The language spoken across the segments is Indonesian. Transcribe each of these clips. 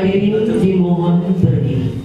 Hadirin dimohon berdiri.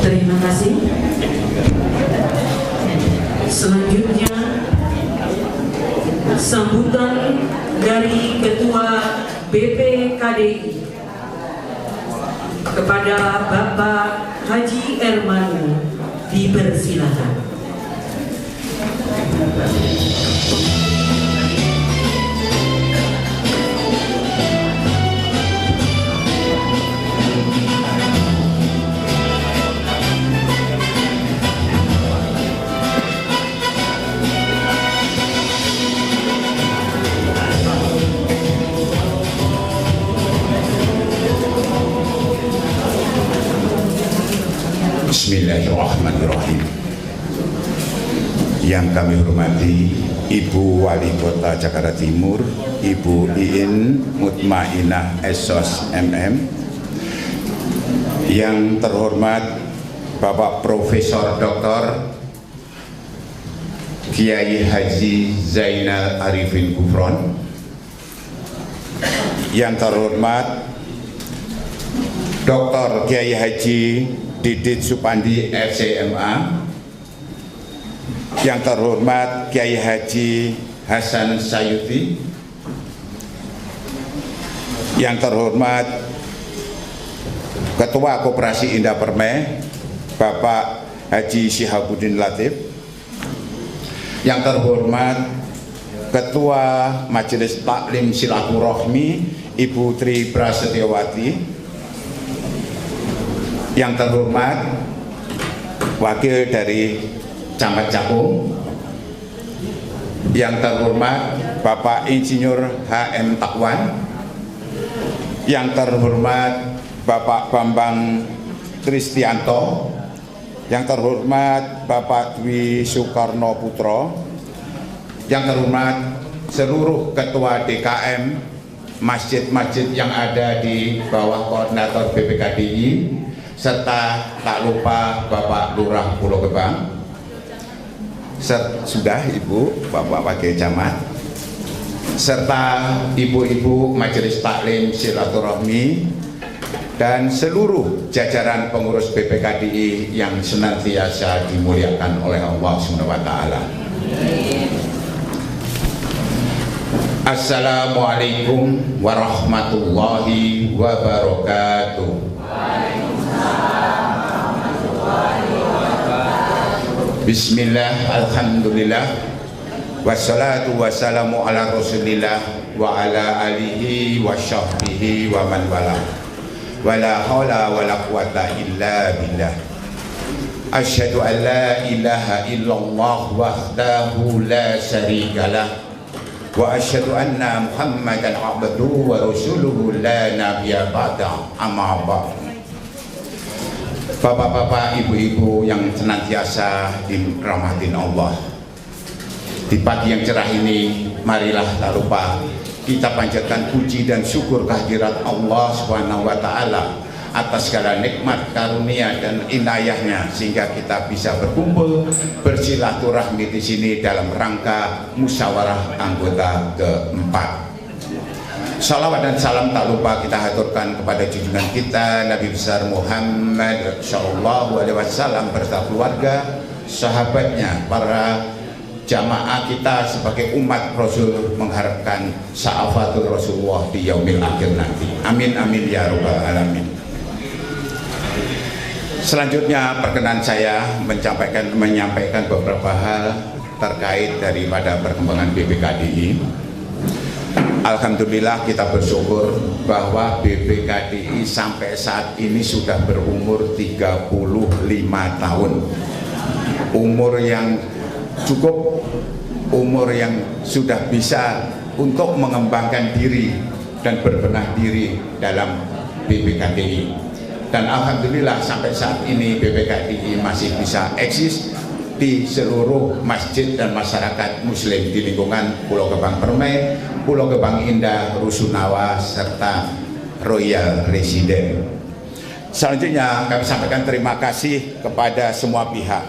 Terima kasih. Selanjutnya sambutan dari Ketua BPKDI kepada Bapak Haji Ermanu dipersilakan. Bismillahirrahmanirrahim. Yang kami hormati Ibu Wali Kota Jakarta Timur, Ibu Iin Mutmainah Esos MM. Yang terhormat Bapak Profesor Dr. Kiai Haji Zainal Arifin Gufron, Yang terhormat Dr. Kiai Haji Didit Supandi FCMA, yang terhormat Kiai Haji Hasan Sayuti, yang terhormat Ketua Koperasi Indah Permai Bapak Haji Syihabuddin Latif, yang terhormat Ketua Majelis Taklim Silaturahmi Ibu Tri Prasetyawati, yang terhormat Wakil dari Camat Cakung, yang terhormat Bapak Insinyur HM Takwan, yang terhormat Bapak Bambang Kristianto, yang terhormat Bapak Dwi Soekarno Putro, yang terhormat seluruh ketua DKM masjid-masjid yang ada di bawah koordinator BPKDI, serta tak lupa Bapak Lurah Pulau Gebang, sudah Ibu, Bapak Wakil Camat, serta ibu-ibu Majelis Taklim Silaturahmi dan seluruh jajaran pengurus BPKDI yang senantiasa dimuliakan oleh Allah SWT. Assalamualaikum warahmatullahi wabarakatuh. Bismillah, alhamdulillah, wassalatu wassalamu ala rasulillah wa ala alihi wa sahbihi wa man wala, wala hawla wala quwata illa billah. Asyhadu an la ilaha illallah wahdahu la syarikalah, wa asyhadu anna Muhammadan abduhu wa rasuluhu la nabiyya ba'da, amma ba'd. Bapak-bapak, ibu-ibu yang senantiasa dirahmatin Allah, di pagi yang cerah ini marilah tak lupa kita panjatkan puji dan syukur kehadirat Allah Subhanahu wa Ta'ala atas segala nikmat, karunia dan inayahnya, sehingga kita bisa berkumpul bersilaturahmi di sini dalam rangka musyawarah anggota keempat. Salawat dan salam tak lupa kita haturkan kepada junjungan kita Nabi besar Muhammad Sallallahu Alaihi Wasallam beserta keluarga, sahabatnya, para jamaah kita sebagai umat Rasul, mengharapkan syafaatul Rasulullah di yaumil akhir nanti. Amin amin ya rabbal alamin. Selanjutnya perkenan saya menyampaikan beberapa hal terkait daripada perkembangan BPKDI. Alhamdulillah kita bersyukur bahwa BPKDI sampai saat ini sudah berumur 35 tahun. Umur yang cukup, umur yang sudah bisa untuk mengembangkan diri dan berbenah diri dalam BPKDI. Dan alhamdulillah sampai saat ini BPKDI masih bisa eksis di seluruh masjid dan masyarakat muslim di lingkungan Pulau Gebang Permai, Pulau Gebang Indah, Rusunawa, serta Royal Resident. Selanjutnya kami sampaikan terima kasih kepada semua pihak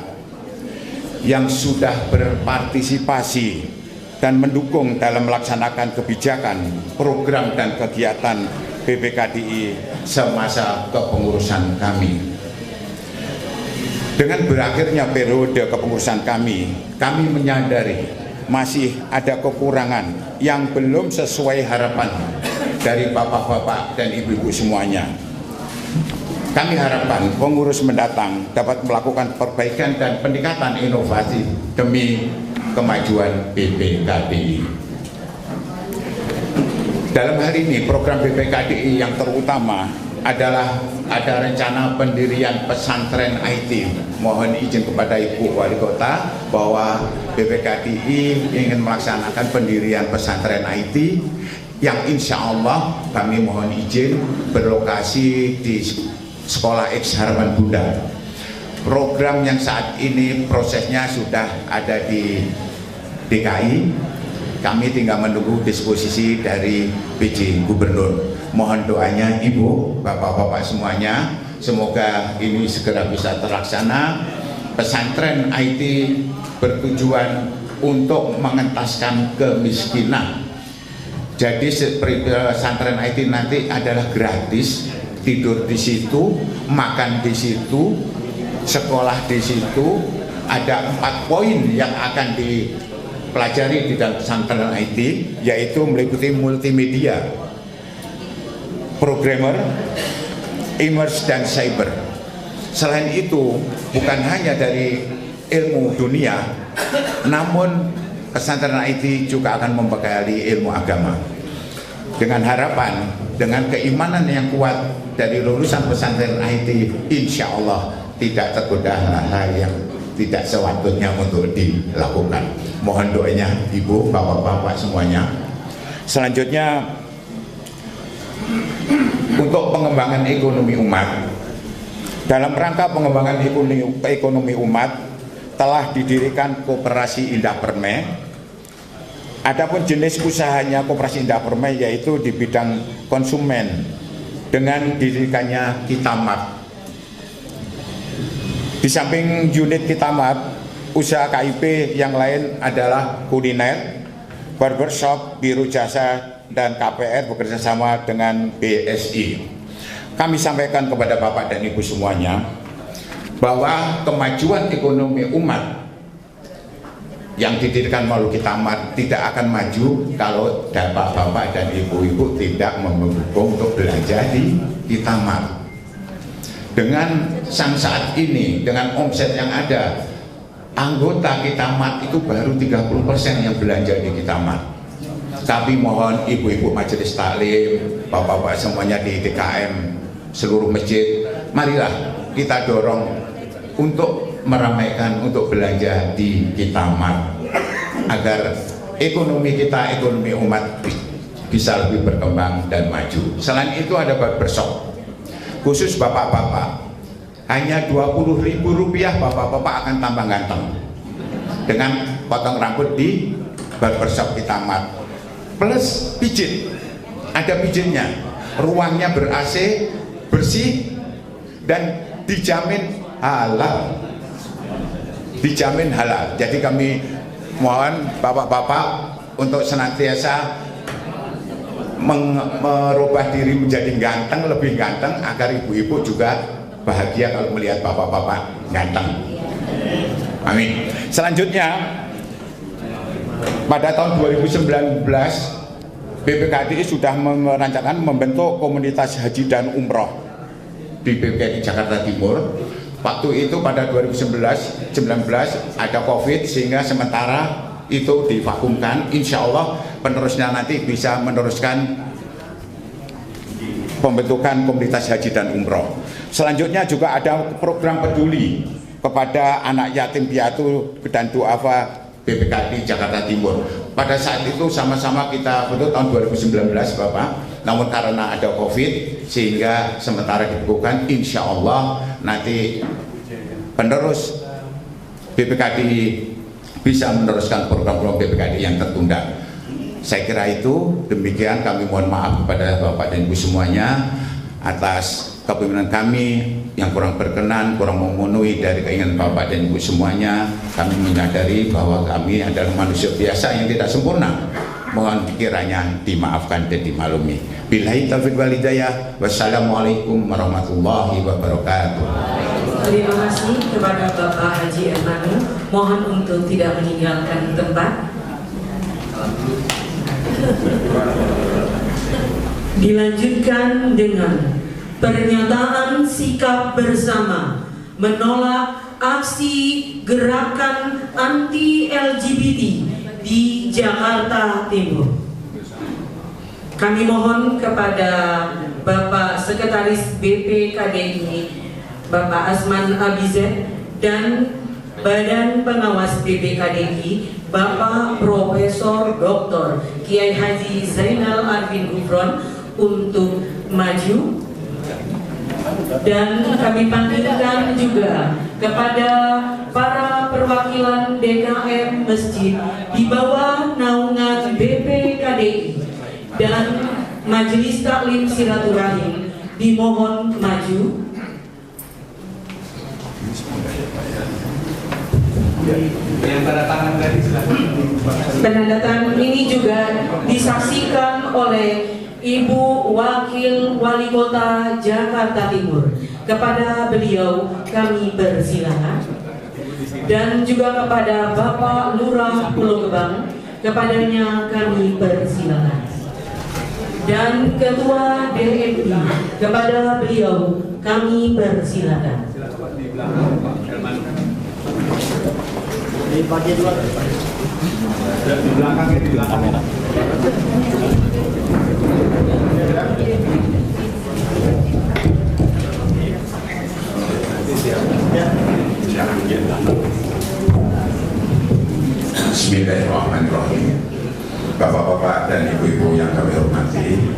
yang sudah berpartisipasi dan mendukung dalam melaksanakan kebijakan, program dan kegiatan BPKDI semasa kepengurusan kami. Dengan berakhirnya periode kepengurusan kami menyadari masih ada kekurangan yang belum sesuai harapan dari bapak-bapak dan ibu-ibu semuanya. Kami harapkan pengurus mendatang dapat melakukan perbaikan dan peningkatan inovasi demi kemajuan BPKDI. Dalam hal ini program BPKDI yang terutama adalah ada rencana pendirian pesantren IT. Mohon izin kepada Ibu Wali Kota bahwa BPKDI ingin melaksanakan pendirian pesantren IT yang insya Allah kami mohon izin berlokasi di Sekolah X Harapan Bunda. Program yang saat ini prosesnya sudah ada di DKI. Kami tinggal menunggu disposisi dari PJ Gubernur. Mohon doanya Ibu, Bapak-bapak semuanya, semoga ini segera bisa terlaksana. Pesantren IT bertujuan untuk mengentaskan kemiskinan Jadi pesantren IT nanti adalah gratis, tidur di situ, makan di situ, sekolah di situ. Ada 4 poin yang akan dipelajari di dalam pesantren IT, yaitu meliputi multimedia, programmer, immerse, dan cyber. Selain itu, bukan hanya dari ilmu dunia, namun pesantren IT juga akan membekali ilmu agama. Dengan harapan, dengan keimanan yang kuat dari lulusan pesantren IT, insya Allah tidak tergoda hal-hal yang tidak sewaktunya untuk dilakukan. Mohon doanya ibu, bapak-bapak semuanya. Selanjutnya, untuk pengembangan ekonomi umat, dalam rangka pengembangan ekonomi umat telah didirikan Koperasi Indah Permai. Adapun jenis usahanya Koperasi Indah Permai yaitu di bidang konsumen dengan didirikannya Kitamat. Di samping unit Kitamat, usaha KIP yang lain adalah kuliner, barbershop, biro jasa, dan KPR bekerjasama dengan BSI. Kami sampaikan kepada Bapak dan Ibu semuanya bahwa kemajuan ekonomi umat yang didirikan melalui Kitamat tidak akan maju kalau bapak-bapak dan ibu-ibu tidak mendukung untuk belanja di Kitamat. Dengan saat ini, dengan omset yang ada, anggota Kitamat itu baru 30% yang belanja di Kitamat. Tapi mohon ibu-ibu majelis taklim, bapak-bapak semuanya di DKM, seluruh masjid, marilah kita dorong untuk meramaikan untuk belanja di Kitamat agar ekonomi kita, ekonomi umat bisa lebih berkembang dan maju. Selain itu ada barbershop khusus bapak-bapak, hanya Rp20.000 bapak-bapak akan tambah ganteng dengan potong rambut di barbershop Kitamat plus pijit, ada pijitnya, ruangnya ber-AC, bersih, dan dijamin halal. Dijamin halal. Jadi kami mohon bapak-bapak untuk senantiasa merubah diri menjadi ganteng, lebih ganteng, agar ibu-ibu juga bahagia kalau melihat bapak-bapak ganteng. Amin. Selanjutnya, pada tahun 2019 BPKDI sudah merencanakan membentuk komunitas haji dan umroh di BPKDI Jakarta Timur. Waktu itu pada 2019 ada COVID sehingga sementara itu divakumkan. Insya Allah penerusnya nanti bisa meneruskan pembentukan komunitas haji dan umroh. Selanjutnya juga ada program peduli kepada anak yatim piatu dan duafa BPKDI Jakarta Timur. Pada saat itu sama-sama kita bentuk tahun 2019 Bapak, namun karena ada COVID sehingga sementara dibukukan. Insya Allah nanti penerus BPKDI bisa meneruskan program-program BPKDI yang tertunda. Saya kira itu demikian. Kami mohon maaf kepada Bapak dan Ibu semuanya atas kepemimpinan kami yang kurang berkenan, kurang memenuhi dari keinginan Bapak dan Ibu semuanya. Kami menyadari bahwa kami adalah manusia biasa yang tidak sempurna. Mohon kiranya dimaafkan dan dimaklumi. Billahi taufiq wal hidayah. Wassalamualaikum warahmatullahi wabarakatuh. Terima kasih kepada Bapak Haji Ermanu. Mohon untuk tidak meninggalkan tempat. Dilanjutkan dengan pernyataan sikap bersama menolak aksi gerakan anti-LGBT di Jakarta Timur. Kami mohon kepada Bapak Sekretaris BPKDI Bapak Asman Abizet dan Badan Pengawas BPKDI Bapak Profesor Dr. Kiai Haji Zainal Arifin Gufron untuk maju. Dan kami panggilkan juga kepada para perwakilan DKM Masjid di bawah naungan BPKDI dan Majelis Taklim Silaturahim dimohon maju. Yang tanda tangan tadi silakan. Penandatangan ini juga disaksikan oleh Ibu Wakil Wali Kota Jakarta Timur. Kepada beliau kami persilakan. Dan juga kepada Bapak Lurah Pulau Gebang, kepadanya kami persilakan. Dan Ketua DMI, kepada beliau kami persilakan. Silakan Pak di belakang Pak Herman. Di bagian luar. Di belakang ya, di belakang. Bismillahirrahmanirrahim. Bapak-bapak dan ibu-ibu yang kami hormati,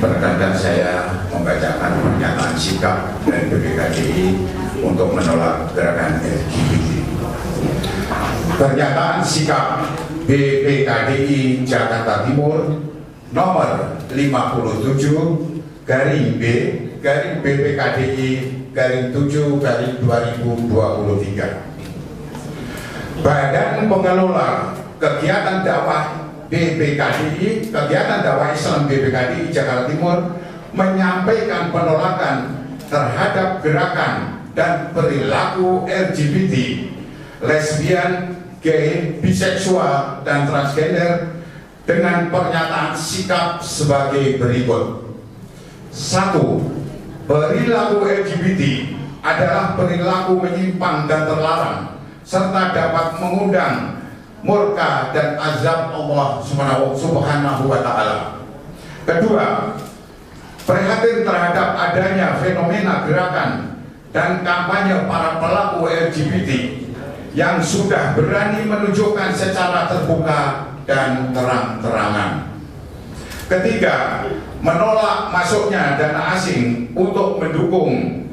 perkenankan saya membacakan pernyataan sikap dari BPKDI untuk menolak gerakan LGBT. Pernyataan sikap BPKDI Jakarta Timur nomor 57 garing B garing BPKDI garing 7 garing 2023. Badan Pengelola Kegiatan Dakwah BPKDI, Kegiatan Dakwah Islam BPKDI Jakarta Timur menyampaikan penolakan terhadap gerakan dan perilaku LGBT, lesbian, gay, biseksual, dan transgender dengan pernyataan sikap sebagai berikut. 1. Perilaku LGBT adalah perilaku menyimpang dan terlarang, serta dapat mengundang murka dan azab Allah Subhanahu wa Ta'ala. Kedua, prihatin terhadap adanya fenomena gerakan dan kampanye para pelaku LGBT yang sudah berani menunjukkan secara terbuka dan terang-terangan. Ketiga, menolak masuknya dana asing untuk mendukung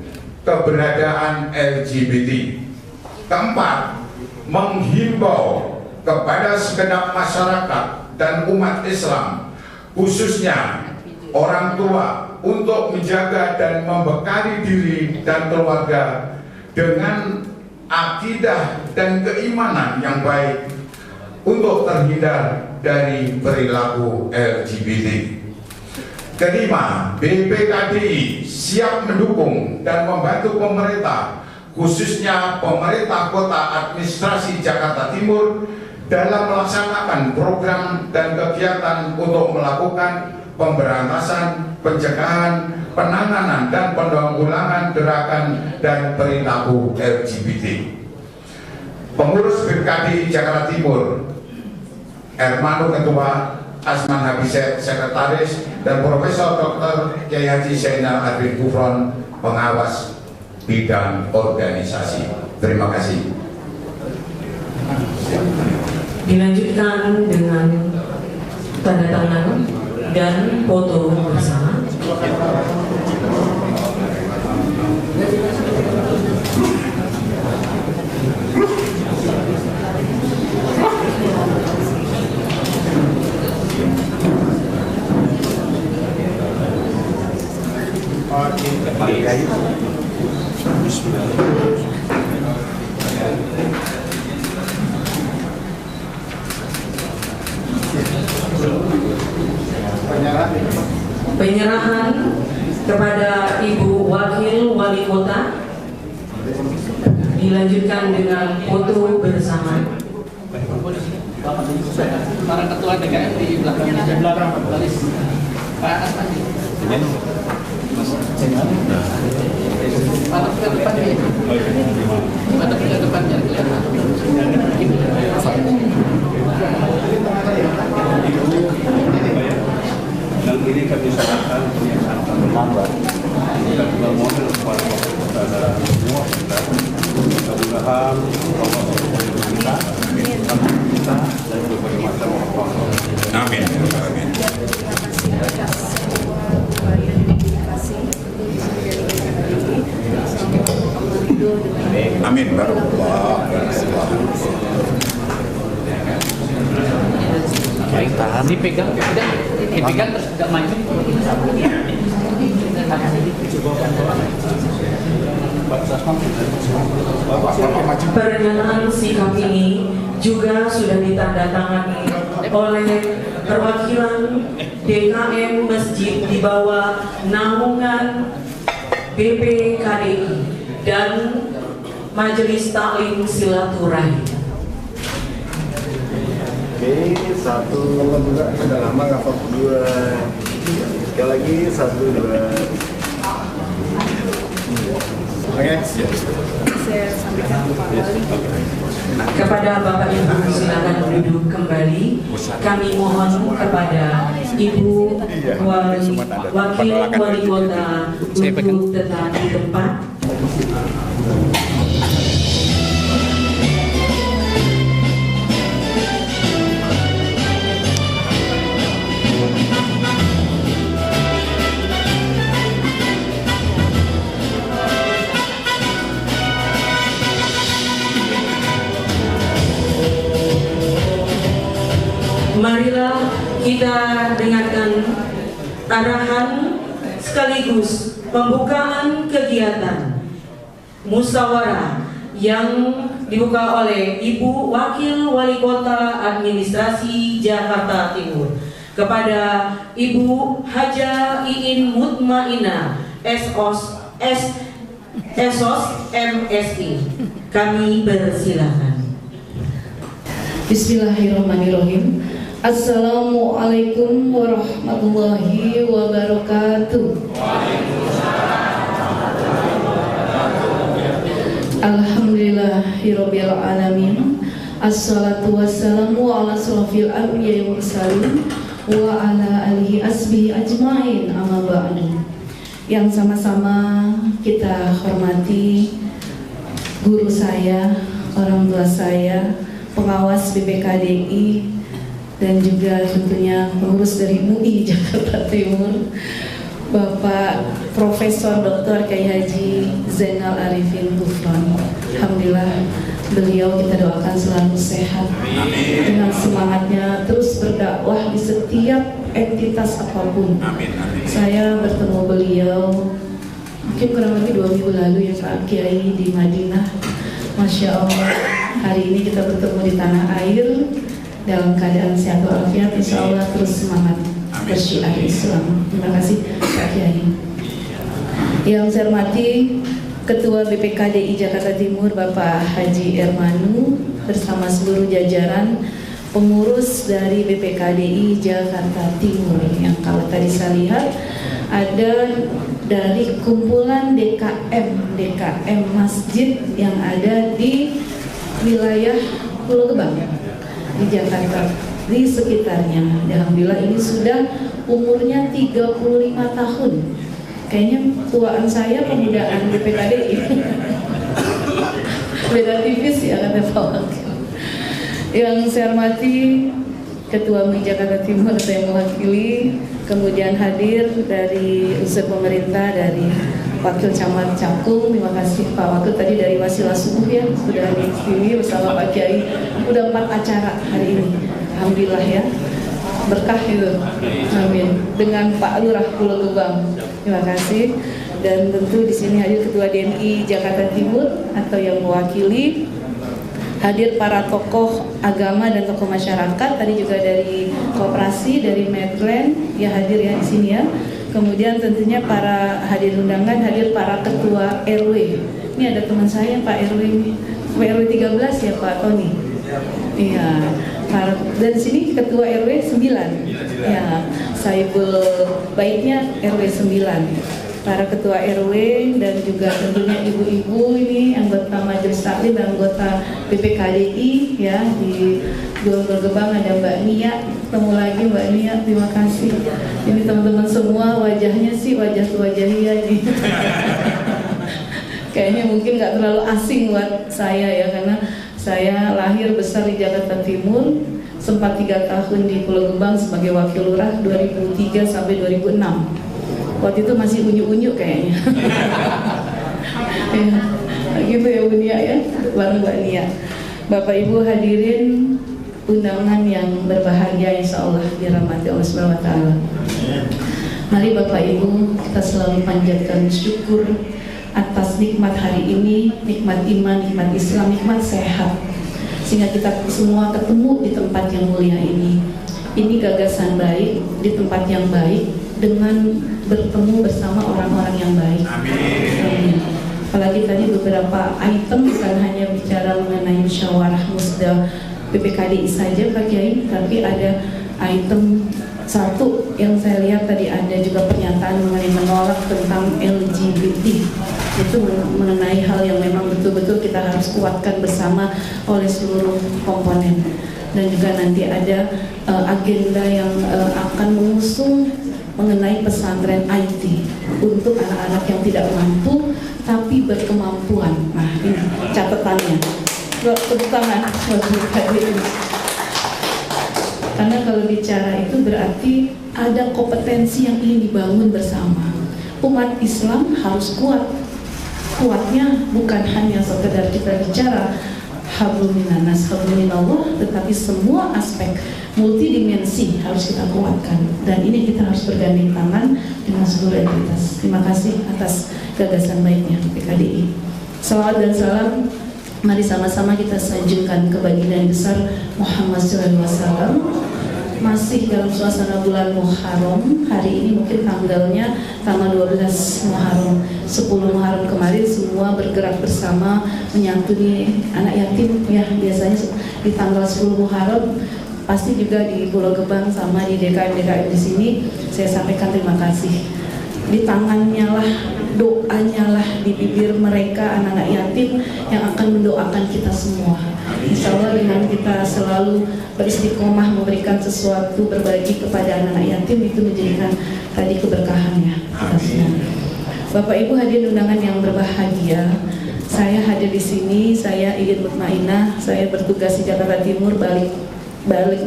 keberadaan LGBT. Keempat, menghimbau kepada segenap masyarakat dan umat Islam, khususnya orang tua, untuk menjaga dan membekali diri dan keluarga dengan akidah dan keimanan yang baik untuk terhindar dari perilaku LGBT. Kelima, BPKDI siap mendukung dan membantu pemerintah, khususnya pemerintah kota administrasi Jakarta Timur, dalam melaksanakan program dan kegiatan untuk melakukan pemberantasan, pencegahan, penanganan, dan penanggulangan gerakan dan perilaku LGBT. Pengurus BPKDI Jakarta Timur, Hermano Ketua, Asman Habisek Sekretaris, dan Profesor Dr. Kiai Haji Zainal Arifin Gufron, pengawas bidang organisasi. Terima kasih. Dilanjutkan dengan tanda tangan dan foto bersama. Penyerahan kepada Ibu Wakil Wali Kota, dilanjutkan dengan foto bersama. Para ketua DKM di belakang Pak Anas tadi. Pada ke depan ya. Pada ke depannya kelihatan. Dan ini kami sarankan pernyataan menambah dan juga mohon kepada saudara semua mudah-mudahan Allah kita dan berbagai macam orang. Amin. Amin. Amin. Baik, tahan. Dipegang, dipegang terus tidak maju. Pernyataan sikap ini juga sudah ditandatangani oleh perwakilan DKM Masjid di bawah naungan BPKDI dan Majelis Taklim Silaturahim. Oke, satu juga sudah lama nggak dua. Sekali lagi, satu dua. Oke, siap. Saya sampaikan Pak Wali. Kepada Bapak Ibu silakan duduk kembali. Kami mohon kepada Ibu Wakil Wali Kota untuk tetap di tempat. Marilah kita dengarkan arahan sekaligus pembukaan kegiatan musyawarah yang dibuka oleh Ibu Wakil Wali Kota Administrasi Jakarta Timur kepada Ibu Haja Iin Mutmainah SOS MSI. Kami persilakan. Bismillahirrahmanirrahim. Assalamualaikum warahmatullahi wabarakatuh. Alhamdulillahirabbil alamin. Assalatu wassalamu ala asrofil anbiya'i wal mursalin wa ala alihi asbihi ajmain, amma ba'du. Yang sama-sama kita hormati guru saya, orang tua saya, pengawas BPKDI, dan juga tentunya pengurus dari MUI Jakarta Timur, Bapak Profesor Dr. Kiai Haji Zainal Arifin Gufron. Alhamdulillah, beliau kita doakan selalu sehat. Amin. Dengan semangatnya terus berdakwah di setiap entitas apapun. Amin. Amin. Saya bertemu beliau mungkin kurang lebih 2 minggu lalu ya Pak Kiai di Madinah. Masya Allah, hari ini kita bertemu di tanah air dalam keadaan sehat walafiat. Insya Allah terus semangat bersyiar Islam. Terima kasih Pak Kiai. Yang saya hormati Ketua BPKDI Jakarta Timur Bapak Haji Ermanu bersama seluruh jajaran pengurus dari BPKDI Jakarta Timur, yang kalau tadi saya lihat ada dari kumpulan DKM masjid yang ada di wilayah Pulau Gebang di Jakarta, di sekitarnya. Alhamdulillah ini sudah umurnya 35 tahun. Kayaknya tuaan saya pemudaan BPKDI. Beda tipis ya kata Pak Wakil. Yang saya hormati Ketua MUI Jakarta Timur, saya mewakili, kemudian hadir dari unsur pemerintah, dari Wakil Camat Cakung. Terima kasih Pak Wakil tadi dari Wasilah Subuh ya, sudah di sini bersama Pak Kiai. Udah 4 acara hari ini. Alhamdulillah ya. Berkah itu. Amin. Dengan Pak Lurah Pulau Gebang. Terima kasih. Dan tentu di sini hadir Ketua DNI Jakarta Timur atau yang mewakili, hadir para tokoh agama dan tokoh masyarakat, tadi juga dari koperasi, dari Medland ya hadir ya di sini ya. Kemudian tentunya para hadir undangan, hadir para ketua RW. Ini ada teman saya Pak RW 13 ya Pak Tony. Iya. Dan di sini ketua RW 9. Ya, Saibul Baiknya RW 9. Para ketua RW dan juga tentunya ibu-ibu ini anggota Majelis Taklim dan anggota BPKDI ya, di Gubernur Gebang ada Mbak Nia, ketemu lagi Mbak Nia, terima kasih. Ini teman-teman semua wajahnya sih wajah ria nih. Kayaknya mungkin nggak terlalu asing buat saya ya, karena saya lahir besar di Jakarta Timur, sempat 3 tahun di Pulau Gebang sebagai wakil lurah 2003 sampai 2006. Waktu itu masih unyu-unyu kayaknya. Ya, gitu ya Bu Nia ya, bareng Mbak Nia. Bapak Ibu hadirin undangan yang berbahagia, insya Allah dirahmati Allah SWT. Mari Bapak Ibu kita selalu panjatkan syukur atas nikmat hari ini, nikmat iman, nikmat Islam, nikmat sehat, sehingga kita semua ketemu di tempat yang mulia ini. Ini gagasan baik di tempat yang baik dengan bertemu bersama orang-orang yang baik. Amin. Apalagi tadi beberapa item bukan hanya bicara mengenai musyawarah musda PPKDI saja Pak Kiai, tapi ada item satu yang saya lihat tadi ada juga pernyataan mengenai menolak tentang LGBT. Itu mengenai hal yang memang betul-betul kita harus kuatkan bersama oleh seluruh komponen. Dan juga nanti ada agenda yang akan mengusung mengenai pesantren IT untuk anak-anak yang tidak mampu tapi berkemampuan. Nah, ini catatannya. Tepuk tangan karena kalau bicara itu berarti ada kompetensi yang ingin dibangun bersama. Umat Islam harus kuat. Kuatnya bukan hanya sekedar kita bicara hablum minanas, hablum minallah, tetapi semua aspek multidimensi harus kita kuatkan. Dan ini kita harus bergandeng tangan dengan seluruh entitas. Terima kasih atas gagasan baiknya PKDI. Salawat dan salam, mari sama-sama kita sanjungkan ke baginda besar Muhammad SAW. Masih dalam suasana bulan Muharram, hari ini mungkin tanggalnya tanggal 12 Muharram, 10 Muharram kemarin semua bergerak bersama menyantuni anak yatim ya, biasanya di tanggal 10 Muharram pasti juga di Pulau Gebang sama di DKM di sini. Saya sampaikan terima kasih. Di tangannya lah, doanya lah di bibir mereka anak-anak yatim yang akan mendoakan kita semua. Insya Allah dengan kita selalu beristiqomah memberikan sesuatu, berbagi kepada anak-anak yatim, itu menjadikan tadi keberkahannya kita semua. Bapak Ibu hadirin undangan yang berbahagia, saya hadir di sini, saya Iin Mutmainah, saya bertugas di Jakarta Timur, balik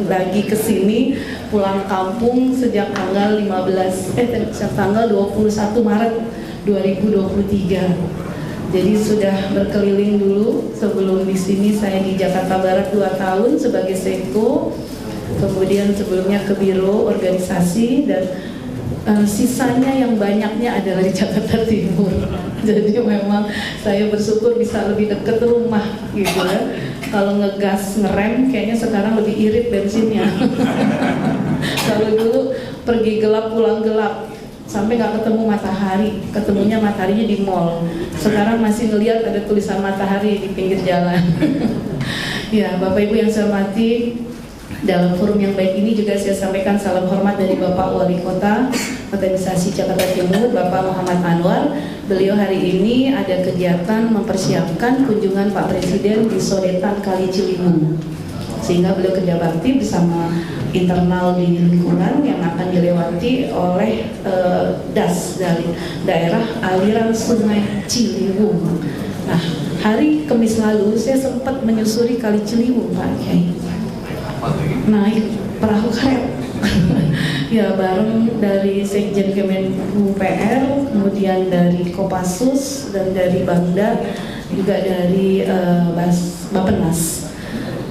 lagi ke sini, pulang kampung sejak tanggal 21 Maret 2023. Jadi sudah berkeliling dulu. Sebelum di sini saya di Jakarta Barat 2 tahun sebagai Seko, kemudian sebelumnya ke biro organisasi, dan sisanya yang banyaknya adalah di Jakarta Timur. Jadi memang saya bersyukur bisa lebih dekat rumah gitu ya. Kalau ngegas ngerem kayaknya sekarang lebih irit bensinnya. Kalau dulu pergi gelap pulang gelap, sampai nggak ketemu matahari, ketemunya mataharinya di mall. Sekarang masih ngelihat ada tulisan matahari di pinggir jalan. Ya, Bapak Ibu yang saya hormati, dalam forum yang baik ini juga saya sampaikan salam hormat dari Bapak Wali Kota Organisasi Jakarta Timur, Bapak Muhammad Anwar. Beliau hari ini ada kegiatan mempersiapkan kunjungan Pak Presiden di Sodetan Kali Ciliwung, sehingga beliau kerja bakti bersama internal di lingkungan yang akan dilewati oleh DAS dari daerah aliran Sungai Ciliwung. Nah, hari Kamis lalu saya sempat menyusuri Kali Ciliwung, Pak Kiai, naik perahu karet. Ya, bareng dari Sekjen Kemenlu PR, kemudian dari Kopassus dan dari Bangda, juga dari Bappenas.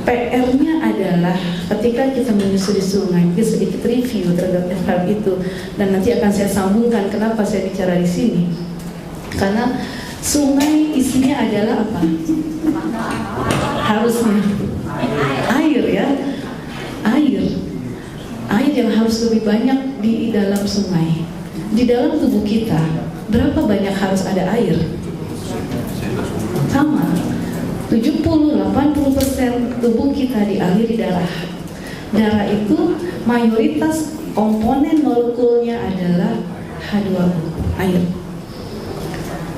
PR-nya adalah ketika kita menyusuri sungai, kita sedikit review terhadap hal itu, dan nanti akan saya sambungkan kenapa saya bicara di sini. Karena sungai isinya adalah apa? Harusnya air ya, air yang harus lebih banyak di dalam sungai. Di dalam tubuh kita berapa banyak harus ada air? Sama, 70-80% tubuh kita dialiri darah. Darah itu mayoritas komponen molekulnya adalah H2O, air.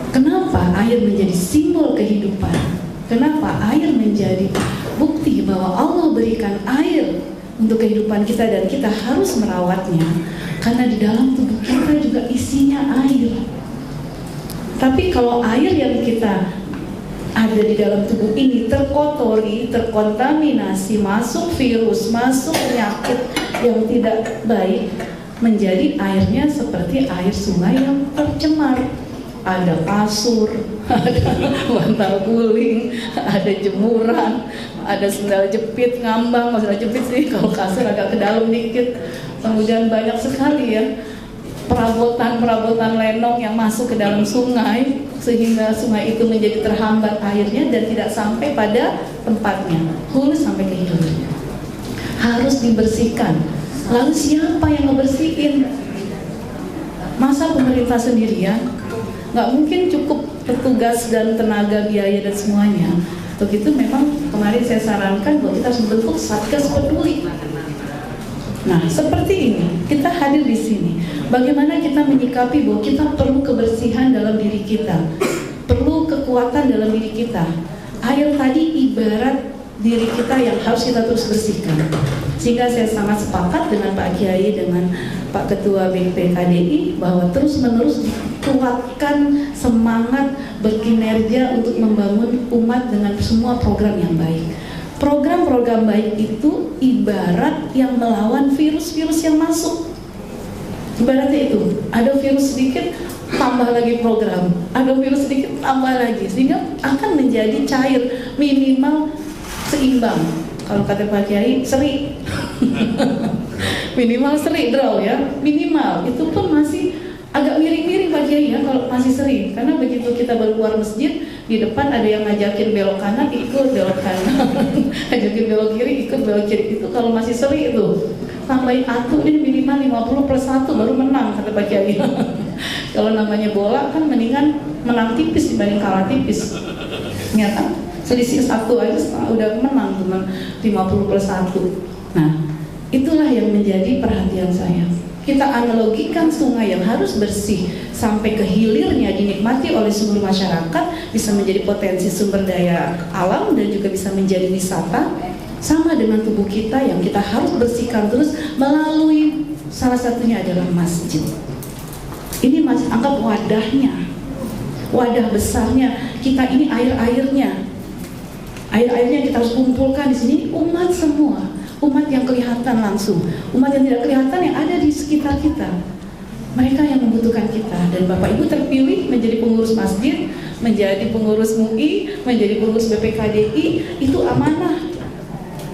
Kenapa air menjadi simbol kehidupan? Kenapa air menjadi bukti bahwa Allah berikan air untuk kehidupan kita dan kita harus merawatnya? Karena di dalam tubuh kita juga isinya air. Tapi kalau air yang kita ada di dalam tubuh ini terkotori, terkontaminasi, masuk virus, masuk penyakit yang tidak baik, menjadi airnya seperti air sungai yang tercemar. Ada kasur, ada bantal guling, ada jemuran, ada sendal jepit ngambang. Sendal jepit sih, kalau kasur agak ke dalam dikit. Kemudian banyak sekali ya perabotan perabotan lenong yang masuk ke dalam sungai sehingga sungai itu menjadi terhambat airnya dan tidak sampai pada tempatnya, hulu sampai ke hilir. Harus dibersihkan. Lalu siapa yang ngebersihin? Masa pemerintah sendirian? Nggak mungkin cukup petugas dan tenaga, biaya dan semuanya. Untuk itu memang kemarin saya sarankan bahwa kita harus membentuk Satgas Peduli. Nah, seperti ini, kita hadir di sini. Bagaimana kita menyikapi bahwa kita perlu kebersihan dalam diri kita, perlu kekuatan dalam diri kita. Air tadi ibarat diri kita yang harus kita terus bersihkan. Sehingga saya sangat sepakat dengan Pak Kiai, dengan Pak Ketua BPKDI bahwa terus-menerus dikuatkan semangat berkinerja untuk membangun umat dengan semua program yang baik. Program-program baik itu ibarat yang melawan virus-virus yang masuk. Ibaratnya itu, ada virus sedikit, tambah lagi program. Ada virus sedikit, tambah lagi. Sehingga akan menjadi cair, minimal seimbang. Kalau kata Pak Kiai, seri. Minimal seri, draw ya. Minimal, itu pun masih agak miring-miring Pak Kiai ya kalau masih seri. Karena begitu kita keluar masjid, di depan ada yang ngajakin belok kanan, ikut belok kanan. Ngajakin belok kiri, ikut belok kiri. Itu kalau masih seri itu. Tambahin atu ini minimal 50+1 baru menang kata Pak Kiai. Kalau namanya bola kan mendingan menang tipis dibanding kalah tipis. Nyata selisih 1 aja udah menang teman 50+1. Nah, itulah yang menjadi perhatian saya. Kita analogikan sungai yang harus bersih sampai ke hilirnya dinikmati oleh seluruh masyarakat, bisa menjadi potensi sumber daya alam dan juga bisa menjadi wisata. Sama dengan tubuh kita yang kita harus bersihkan terus melalui salah satunya adalah masjid. Ini masjid, anggap wadahnya, wadah besarnya. Kita ini air-airnya kita harus kumpulkan di sini. Umat semua, umat yang kelihatan langsung, umat yang tidak kelihatan yang ada di sekitar kita. Mereka yang membutuhkan kita. Dan Bapak Ibu terpilih menjadi pengurus masjid, menjadi pengurus MUI, menjadi pengurus BPKDI, itu amanah.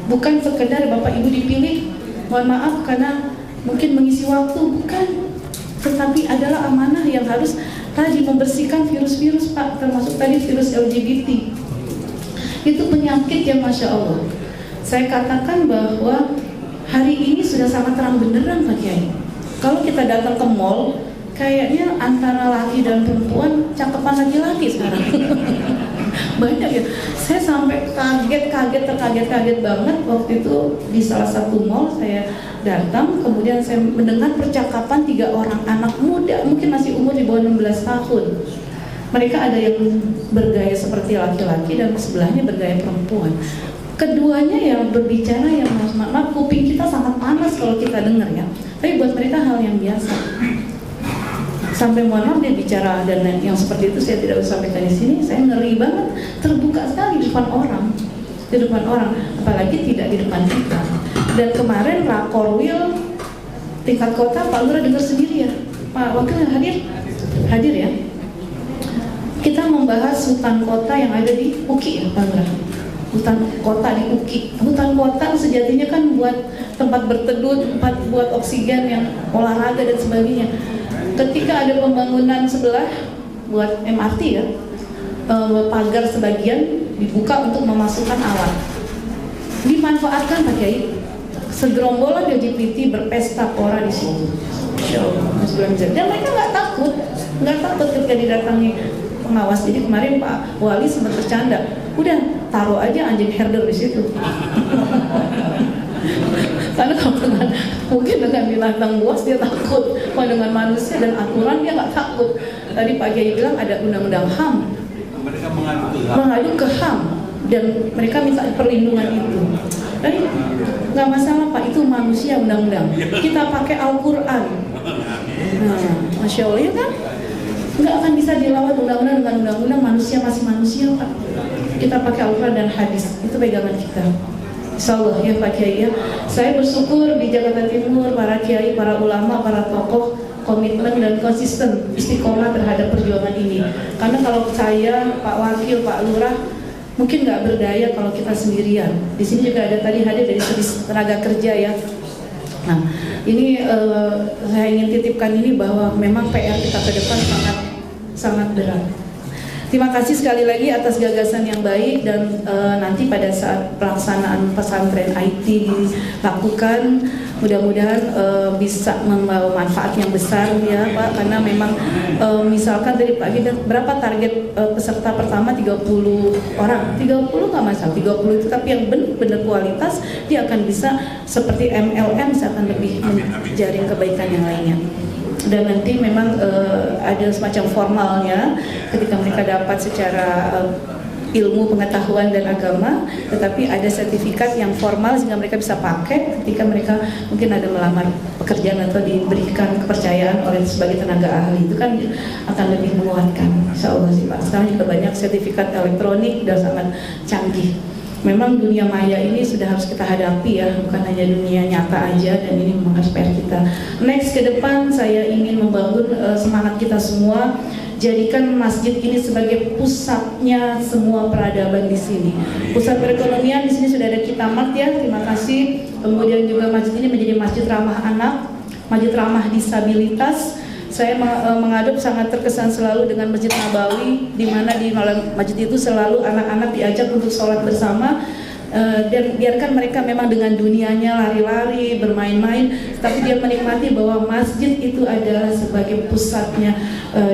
Bukan sekedar Bapak Ibu dipilih, mohon maaf karena mungkin mengisi waktu, bukan. Tetapi adalah amanah yang harus tadi membersihkan virus-virus Pak, termasuk tadi virus LGBT. Itu penyakit yang Masya Allah. Saya katakan bahwa hari ini sudah sangat terang benderang Pak Kiai. Kalau kita datang ke mall, kayaknya antara laki dan perempuan cakepan laki-laki sekarang. Banyak ya. Saya sampai terkaget banget waktu itu di salah satu mall saya datang, kemudian saya mendengar percakapan 3 orang anak muda, mungkin masih umur di bawah 16 tahun. Mereka ada yang bergaya seperti laki-laki dan sebelahnya bergaya perempuan. Keduanya yang berbicara yang maaf kuping kita sangat panas kalau kita dengar ya. Tapi buat mereka hal yang biasa. Sampai mohon maaf dia bicara dan yang seperti itu saya tidak usah sampaikan di sini. Saya ngeri banget, terbuka sekali di depan orang, apalagi tidak di depan kita. Dan kemarin Rakorwil tingkat kota Pak Lurah dengar sendiri ya, Pak Wakil hadir ya. Kita membahas hutan kota yang ada di UKI ya Pak Lurah. Hutan kota di UKI. Hutan kota sejatinya kan buat tempat berteduh, tempat buat oksigen yang olahraga dan sebagainya. Ketika ada pembangunan sebelah buat MRT ya, pagar sebagian dibuka untuk memasukkan alat. Dimanfaatkan Pak Kiai. Segerombolan LGBT berpesta pora di situ. Dan mereka nggak takut ketika didatangi pengawas. Jadi kemarin Pak Wali sempat bercanda, udah taruh aja anjing herder di situ. Karena kalau mungkin dengan binatang buas dia takut, kalau dengan manusia dan aturan dia nggak takut. Tadi Pak Kiai bilang ada undang-undang HAM. Mereka mengadu ke HAM dan mereka minta perlindungan itu. Tapi nggak masalah Pak, itu manusia undang-undang. Kita pakai Al-Quran. Nah, Masya Allah ya kan? Nggak akan bisa dilawan undang-undang dengan undang-undang, manusia masih manusia Pak. Kita pakai Al-Quran dan hadis, itu pegangan kita. Insya Allah ya Pak Kiai ya. Saya bersyukur di Jakarta Timur para kiai, para ulama, para tokoh komitmen dan konsisten istiqomah terhadap perjuangan ini. Karena kalau saya, Pak Wakil, Pak Lurah mungkin nggak berdaya kalau kita sendirian. Di sini juga ada tadi hadir dari segi tenaga kerja ya. Nah, Ini saya ingin titipkan ini bahwa memang PR kita ke depan sangat berat. Terima kasih sekali lagi atas gagasan yang baik, dan nanti pada saat pelaksanaan pesantren IT dilakukan, mudah-mudahan bisa membawa manfaat yang besar ya Pak, karena memang misalkan dari Pak Gidan, berapa target peserta pertama 30 orang, 30 nggak masalah, 30 itu tapi yang benar-benar kualitas, dia akan bisa seperti MLM, bisa akan lebih menjaring kebaikan yang lainnya. Dan nanti memang ada semacam formalnya ketika mereka dapat secara ilmu, pengetahuan dan agama, tetapi ada sertifikat yang formal sehingga mereka bisa pakai ketika mereka mungkin ada melamar pekerjaan atau diberikan kepercayaan oleh sebagai tenaga ahli. Itu kan akan lebih menguatkan, insya Allah sih Pak. Sekarang juga banyak sertifikat elektronik sudah sangat canggih. Memang dunia maya ini sudah harus kita hadapi ya, bukan hanya dunia nyata aja, dan ini memang harus PR kita. Next, ke depan saya ingin membangun semangat kita semua, jadikan masjid ini sebagai pusatnya semua peradaban di sini. Pusat perekonomian di sini sudah ada Kitamat ya, terima kasih. Kemudian juga masjid ini menjadi masjid ramah anak, masjid ramah disabilitas. Saya mengadop sangat terkesan selalu dengan Masjid Nabawi, di mana di malam masjid itu selalu anak-anak diajak untuk sholat bersama, dan biarkan mereka memang dengan dunianya lari-lari, bermain-main, tapi dia menikmati bahwa masjid itu adalah sebagai pusatnya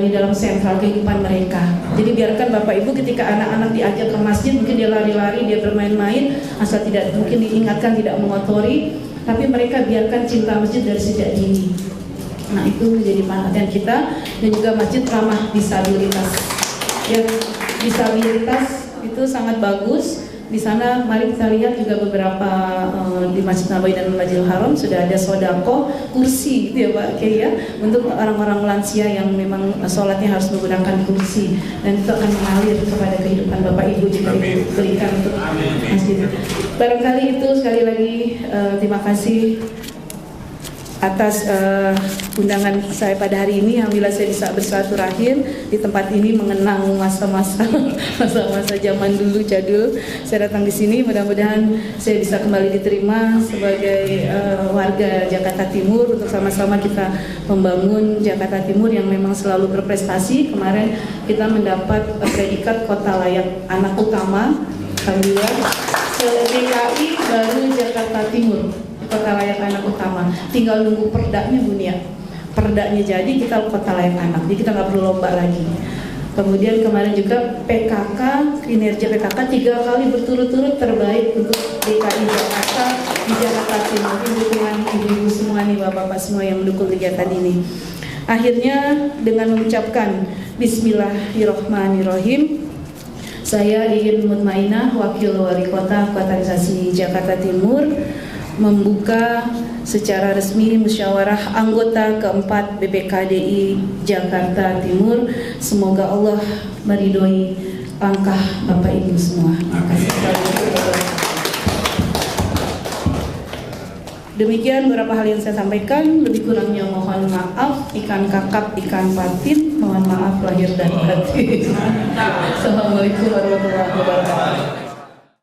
di dalam sentral kehidupan mereka. Jadi biarkan Bapak Ibu ketika anak-anak diajak ke masjid, mungkin dia lari-lari, dia bermain-main, asal tidak mungkin diingatkan tidak mengotori, tapi mereka biarkan cinta masjid dari sejak dini. Nah, itu menjadi perhatian kita. Dan juga masjid ramah disabilitas. Ya, disabilitas itu sangat bagus. Di sana mari kita lihat juga beberapa di Masjid Nabawi dan Masjidil Haram sudah ada sodako kursi gitu ya Pak Kiai ya, untuk orang-orang lansia yang memang sholatnya harus menggunakan kursi, dan itu akan mengalir kepada kehidupan Bapak Ibu jika Ibu berikan untuk masjid. Barangkali itu, sekali lagi terima kasih atas undangan saya pada hari ini. Alhamdulillah saya bisa bersilaturahim di tempat ini, mengenang masa-masa zaman dulu jadul. Saya datang di sini, mudah-mudahan saya bisa kembali diterima sebagai warga Jakarta Timur untuk sama-sama kita membangun Jakarta Timur yang memang selalu berprestasi. Kemarin kita mendapat predikat kota layak anak utama, alhamdulillah. Se-DKI baru Jakarta Timur kota layak anak utama, tinggal nunggu perdanya Bunia. Perdanya jadi kita kota layak anak, jadi kita nggak perlu lomba lagi. Kemudian kemarin juga PKK, kinerja PKK 3 kali berturut-turut terbaik untuk DKI Jakarta di Jakarta Timur. Dukungan ibu-ibu semua nih, bapak-bapak semua yang mendukung kegiatan ini. Akhirnya dengan mengucapkan Bismillahirrahmanirrahim, saya Iin Mutmainah, Wakil Wali Kota Kapitalisasi Jakarta Timur, membuka secara resmi musyawarah anggota keempat BPKDI Jakarta Timur. Semoga Allah meridhoi langkah Bapak Ibu semua. Terima kasih sekali. Demikian beberapa hal yang saya sampaikan, lebih kurangnya mohon maaf. Ikan kakap, ikan patin, mohon maaf lahir dan batin. Assalamualaikum warahmatullahi wabarakatuh.